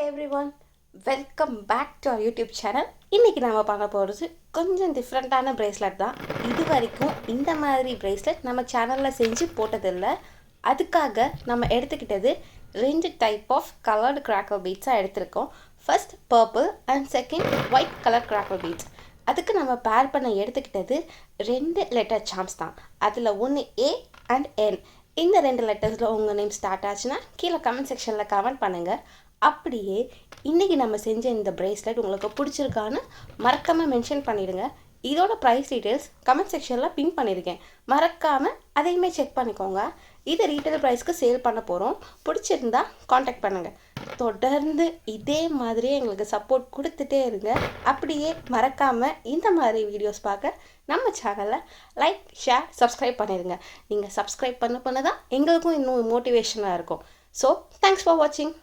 everyone, welcome back to our YouTube channel. இன்னைக்கு நாம பார்க்க போறது கொஞ்சம் டிஃபரண்டான பிரேஸ்லெட் தான். இது வரைக்கும் இந்த மாதிரி பிரேஸ்லெட் நம்ம சேனல்ல செஞ்சு போட்டதில்லை. அதுக்காக நம்ம எடுத்துக்கிட்டது ரெண்டு டைப் ஆஃப் கலர்டு கிராக்கர் பீட்ஸாக எடுத்திருக்கோம். First purple and second white colour cracker beads. அதுக்கு நம்ம பேர் பண்ண எடுத்துக்கிட்டது ரெண்டு லெட்டர் சாம்ஸ் தான். அதில் ஒன்று ஏ அண்ட் என். இந்த ரெண்டு லெட்டர்ஸில் உங்கள் நேம் ஸ்டார்ட் ஆச்சுன்னா கீழே கமெண்ட் செக்ஷனில் கமெண்ட் பண்ணுங்கள். அப்படியே இன்றைக்கி நம்ம செஞ்ச இந்த பிரேஸ்லெட் உங்களுக்கு பிடிச்சிருக்கான்னு மறக்காமல் மென்ஷன் பண்ணிவிடுங்க. இதோட ப்ரைஸ் டீட்டெயில்ஸ் கமெண்ட் செக்ஷனில் பின் பண்ணியிருக்கேன், மறக்காமல் அதையுமே செக் பண்ணிக்கோங்க. இதை ரீட்டைல் ப்ரைஸ்க்கு சேல் பண்ண போகிறோம். பிடிச்சிருந்தா காண்டாக்ட் பண்ணுங்கள். தொடர்ந்து இதே மாதிரியே எங்களுக்கு சப்போர்ட் கொடுத்துட்டே இருங்க. அப்படியே மறக்காமல் இந்த மாதிரி வீடியோஸ் பார்க்க நம்ம சேனலை லைக், ஷேர், சப்ஸ்கிரைப் பண்ணிடுங்க. நீங்கள் சப்ஸ்கிரைப் பண்ண தான் எங்களுக்கும் இன்னும் மோட்டிவேஷனாக இருக்கும். ஸோ தேங்க்ஸ் ஃபார் வாட்சிங்.